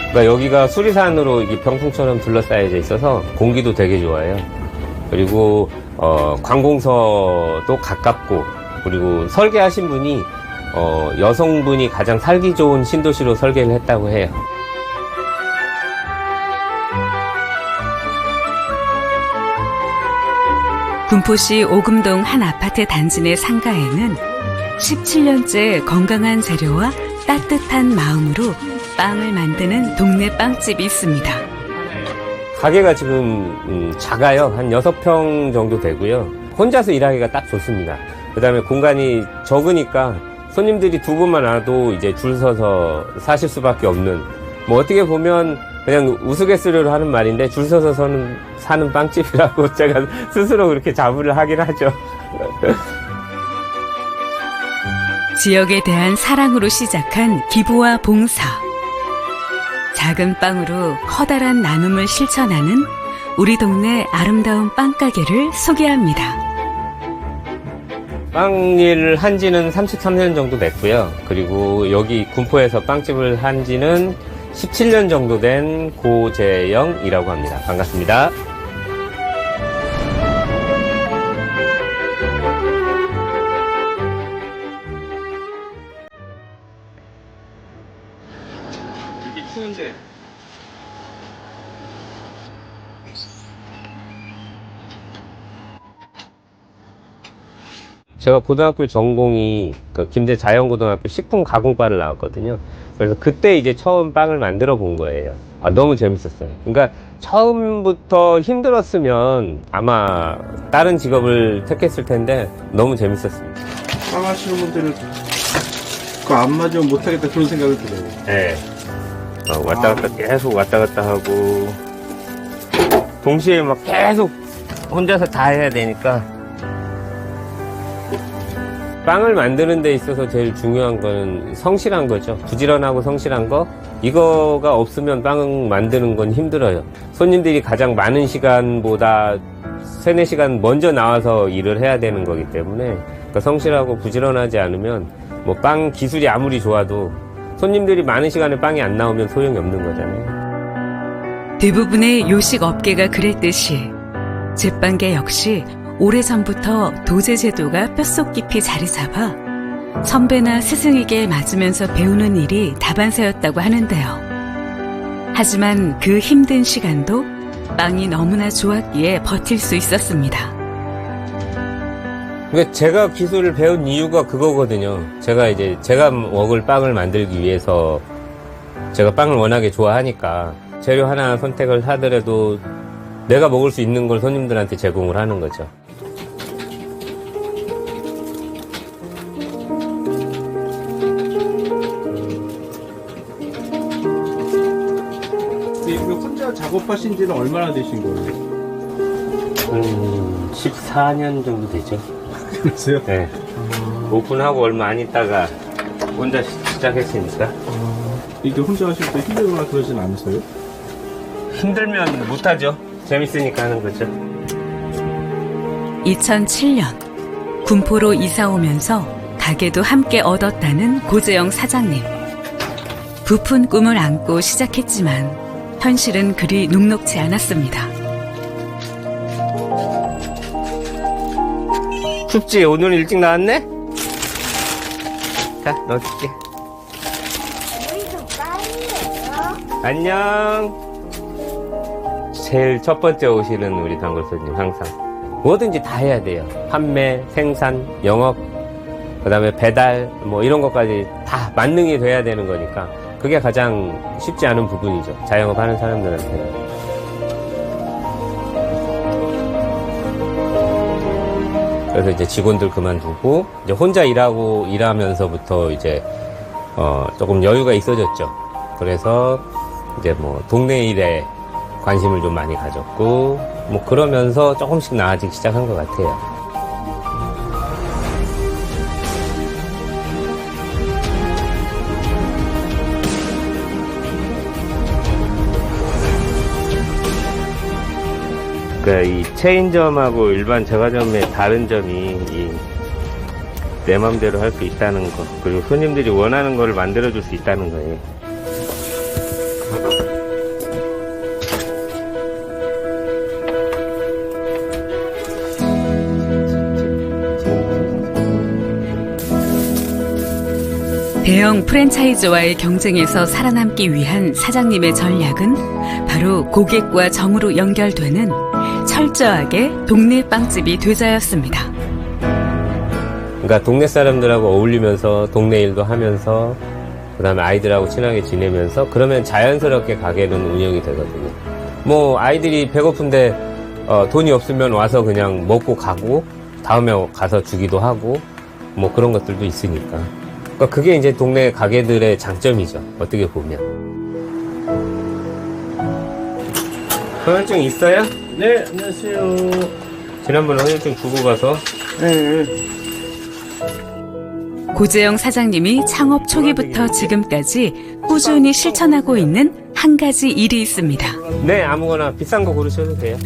그러니까 여기가 수리산으로 이게 병풍처럼 둘러싸여져 있어서 공기도 되게 좋아요. 그리고 관공서도 가깝고, 그리고 설계하신 분이 여성분이 가장 살기 좋은 신도시로 설계를 했다고 해요. 군포시 오금동 한 아파트 단지 내 상가에는 17년째 건강한 재료와 따뜻한 마음으로 빵을 만드는 동네 빵집이 있습니다. 가게가 지금 작아요. 한 6평 정도 되고요. 혼자서 일하기가 딱 좋습니다. 그 다음에 공간이 적으니까 손님들이 두 분만 와도 이제 줄 서서 사실 수밖에 없는, 뭐 어떻게 보면 그냥 우스갯소리로 하는 말인데 줄 서서 사는 빵집이라고 제가 스스로 그렇게 자부를 하긴 하죠. 지역에 대한 사랑으로 시작한 기부와 봉사. 작은 빵으로 커다란 나눔을 실천하는 우리 동네 아름다운 빵가게를 소개합니다. 빵 일을 한 지는 33년 정도 됐고요. 그리고 여기 군포에서 빵집을 한 지는 17년 정도 된 고재영이라고 합니다. 반갑습니다. 이게 추운데 제가 고등학교 전공이 김제 자연고등학교 식품가공과를 나왔거든요. 그래서 그때 이제 처음 빵을 만들어 본 거예요. 너무 재밌었어요. 그러니까 처음부터 힘들었으면 아마 다른 직업을 택했을 텐데 너무 재밌었습니다. 빵 하시는 분들은 그거 안 맞으면 못하겠다 그런 생각이 들어요. 네. 왔다 갔다 계속 왔다 갔다 하고 동시에 막 계속 혼자서 다 해야 되니까 빵을 만드는 데 있어서 제일 중요한 거는 성실한 거죠. 부지런하고 성실한 거. 이거가 없으면 빵 만드는 건 힘들어요. 손님들이 가장 많은 시간보다 3, 4시간 먼저 나와서 일을 해야 되는 거기 때문에 그러니까 성실하고 부지런하지 않으면 뭐 빵 기술이 아무리 좋아도 손님들이 많은 시간에 빵이 안 나오면 소용이 없는 거잖아요. 대부분의 요식 업계가 그랬듯이 제빵계 역시 오래전부터 도제 제도가 뼛속 깊이 자리 잡아 선배나 스승에게 맞으면서 배우는 일이 다반사였다고 하는데요. 하지만 그 힘든 시간도 빵이 너무나 좋았기에 버틸 수 있었습니다. 그러니까 제가 기술을 배운 이유가 그거거든요. 제가 먹을 빵을 만들기 위해서 제가 빵을 워낙에 좋아하니까 재료 하나 선택을 하더라도 내가 먹을 수 있는 걸 손님들한테 제공을 하는 거죠. 이거 혼자 작업하신 지는 얼마나 되신 거예요? 14년 정도 되죠. 그러세요? 네. 오픈하고 얼마 안 있다가 혼자 시작했으니까. 이게 혼자 하실 때 힘들거나 그러진 않으세요? 힘들면 못하죠. 재밌으니까 하는 거죠. 2007년 군포로 이사 오면서 가게도 함께 얻었다는 고재영 사장님. 부푼 꿈을 안고 시작했지만 현실은 그리 녹록지 않았습니다. 춥지? 오늘 일찍 나왔네? 자, 넣어줄게. 안녕. 제일 첫 번째 오시는 우리 단골 손님 항상 뭐든지 다 해야 돼요. 판매, 생산, 영업, 그 다음에 배달 뭐 이런 것까지 다 만능이 돼야 되는 거니까 그게 가장 쉽지 않은 부분이죠. 자영업 하는 사람들한테는. 그래서 이제 직원들 그만두고 이제 혼자 일하면서부터 이제 조금 여유가 있어졌죠. 그래서 이제 뭐 동네 일에 관심을 좀 많이 가졌고 뭐 그러면서 조금씩 나아지기 시작한 것 같아요. 그러니까 이 체인점하고 일반 제과점의 다른 점이 내 맘대로 할 수 있다는 거, 그리고 손님들이 원하는 걸 만들어줄 수 있다는 거예요. 대형 프랜차이즈와의 경쟁에서 살아남기 위한 사장님의 전략은 바로 고객과 정으로 연결되는 철저하게 동네 빵집이 되자였습니다. 그러니까 동네 사람들하고 어울리면서 동네 일도 하면서 그다음에 아이들하고 친하게 지내면서 그러면 자연스럽게 가게는 운영이 되거든요. 뭐 아이들이 배고픈데 돈이 없으면 와서 그냥 먹고 가고 다음에 가서 주기도 하고 뭐 그런 것들도 있으니까. 그러니까 그게 이제 동네 가게들의 장점이죠. 어떻게 보면. 헌혈증 있어요? 네, 안녕하세요. 지난번에 헌혈증 주고 가서. 네. 고재영 사장님이 창업 초기부터 지금까지 꾸준히 실천하고 있는 한 가지 일이 있습니다. 네, 아무거나 비싼 거 고르셔도 돼요.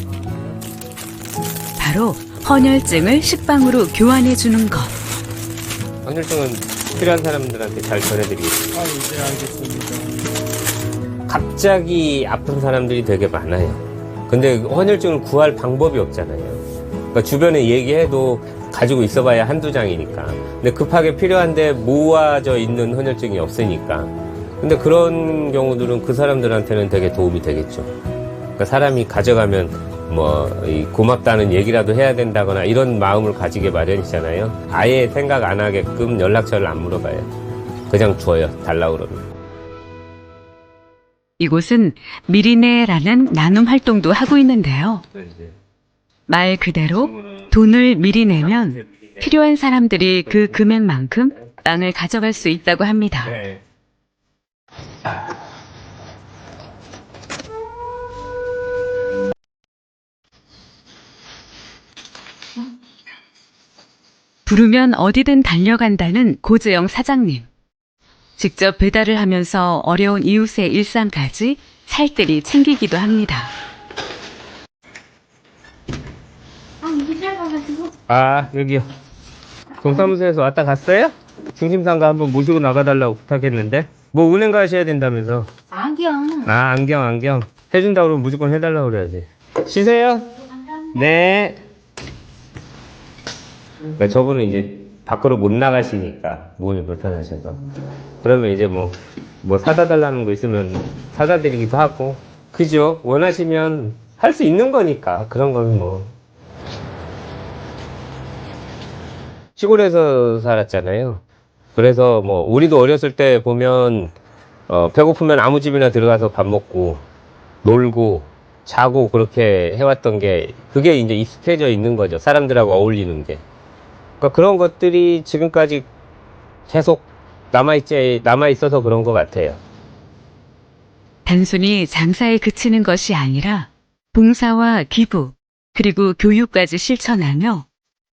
바로 헌혈증을 식빵으로 교환해 주는 것. 헌혈증은 필요한 사람들한테 잘 전해드리겠습니다. 아, 네, 알겠습니다. 갑자기 아픈 사람들이 되게 많아요. 근데 헌혈증을 구할 방법이 없잖아요. 그러니까 주변에 얘기해도 가지고 있어봐야 한두 장이니까. 근데 급하게 필요한데 모아져 있는 헌혈증이 없으니까. 근데 그런 경우들은 그 사람들한테는 되게 도움이 되겠죠. 그러니까 사람이 가져가면 고맙다는 얘기라도 해야 된다거나 이런 마음을 가지게 마련이잖아요. 아예 생각 안 하게끔 연락처를 안 물어봐요. 그냥 줘요. 달라고 그러면. 이곳은 미리네라는 나눔 활동도 하고 있는데요. 말 그대로 돈을 미리 내면 필요한 사람들이 그 금액만큼 빵을 가져갈 수 있다고 합니다. 네. 부르면 어디든 달려간다는 고재영 사장님. 직접 배달을 하면서 어려운 이웃의 일상까지 살뜰히 챙기기도 합니다. 아, 여기요. 동사무소에서 왔다 갔어요? 중심상가 한번 모시고 나가달라고 부탁했는데. 뭐 은행 가셔야 된다면서. 안경. 아, 안경. 해준다고 그러면 무조건 해달라고 그래야지. 쉬세요. 네. 그러니까 저분은 이제 밖으로 못 나가시니까 몸이 불편하셔서. 그러면 이제 뭐 사다 달라는 거 있으면 사다 드리기도 하고. 그죠? 원하시면 할 수 있는 거니까. 그런 건 뭐. 시골에서 살았잖아요. 그래서 우리도 어렸을 때 보면 배고프면 아무 집이나 들어가서 밥 먹고 놀고 자고 그렇게 해왔던 게 그게 이제 익숙해져 있는 거죠. 사람들하고 어울리는 게. 그러니까 그런 것들이 지금까지 계속 남아있어서 그런 것 같아요. 단순히 장사에 그치는 것이 아니라 봉사와 기부, 그리고 교육까지 실천하며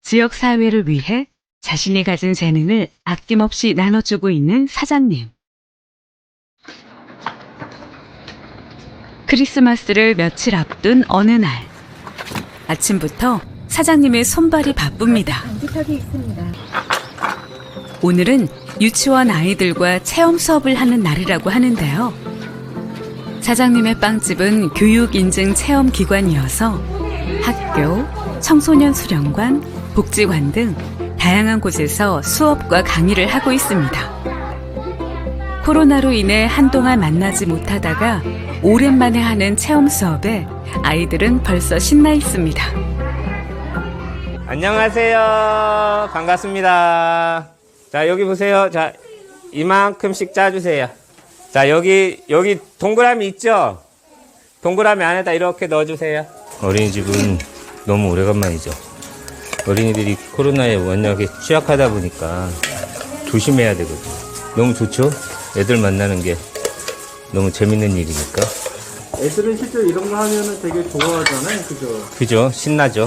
지역 사회를 위해 자신이 가진 재능을 아낌없이 나눠주고 있는 사장님. 크리스마스를 며칠 앞둔 어느 날, 아침부터 사장님의 손발이 바쁩니다. 오늘은 유치원 아이들과 체험 수업을 하는 날이라고 하는데요. 사장님의 빵집은 교육 인증 체험 기관이어서 학교, 청소년 수련관, 복지관 등 다양한 곳에서 수업과 강의를 하고 있습니다. 코로나로 인해 한동안 만나지 못하다가 오랜만에 하는 체험 수업에 아이들은 벌써 신나 있습니다. 안녕하세요. 반갑습니다. 자, 여기 보세요. 자, 이만큼씩 짜주세요. 자, 여기 동그라미 있죠? 동그라미 안에다 이렇게 넣어주세요. 어린이집은 너무 오래간만이죠. 어린이들이 코로나에 워낙에 취약하다 보니까 조심해야 되거든요. 너무 좋죠? 애들 만나는 게 너무 재밌는 일이니까. 애들은 실제로 이런 거 하면은 되게 좋아하잖아요. 그죠? 그죠? 신나죠?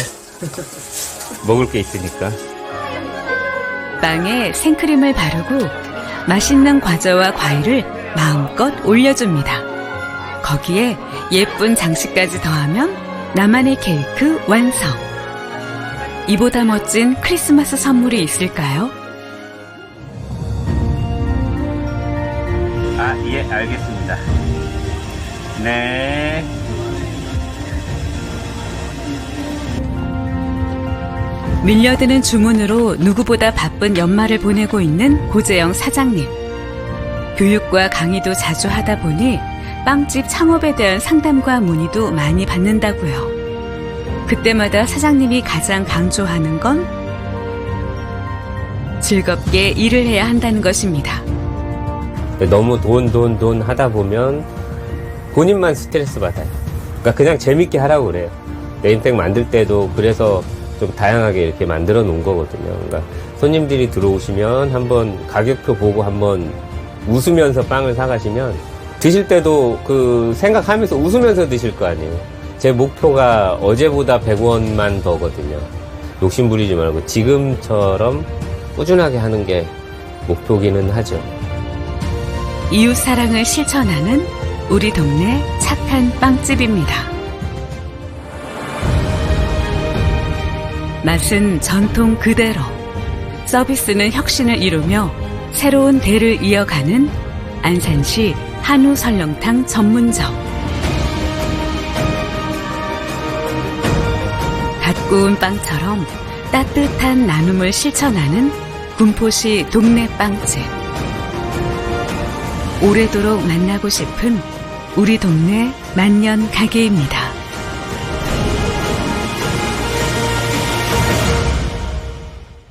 먹을 게 있으니까. 빵에 생크림을 바르고 맛있는 과자와 과일을 마음껏 올려줍니다. 거기에 예쁜 장식까지 더하면 나만의 케이크 완성. 이보다 멋진 크리스마스 선물이 있을까요? 아, 예, 알겠습니다. 네. 밀려드는 주문으로 누구보다 바쁜 연말을 보내고 있는 고재영 사장님. 교육과 강의도 자주 하다 보니 빵집 창업에 대한 상담과 문의도 많이 받는다고요. 그때마다 사장님이 가장 강조하는 건 즐겁게 일을 해야 한다는 것입니다. 너무 돈 하다 보면 본인만 스트레스 받아요. 그러니까 그냥 재밌게 하라고 그래요. 네임택 만들 때도 그래서 좀 다양하게 이렇게 만들어 놓은 거거든요. 그러니까 손님들이 들어오시면 한번 가격표 보고 한번 웃으면서 빵을 사가시면 드실 때도 그 생각하면서 웃으면서 드실 거 아니에요. 제 목표가 어제보다 100원만 더거든요. 욕심 부리지 말고 지금처럼 꾸준하게 하는 게 목표기는 하죠. 이웃 사랑을 실천하는 우리 동네 착한 빵집입니다. 맛은 전통 그대로, 서비스는 혁신을 이루며 새로운 대를 이어가는 안산시 한우 설렁탕 전문점. 갓 구운 빵처럼 따뜻한 나눔을 실천하는 군포시 동네 빵집. 오래도록 만나고 싶은 우리 동네 만년 가게입니다.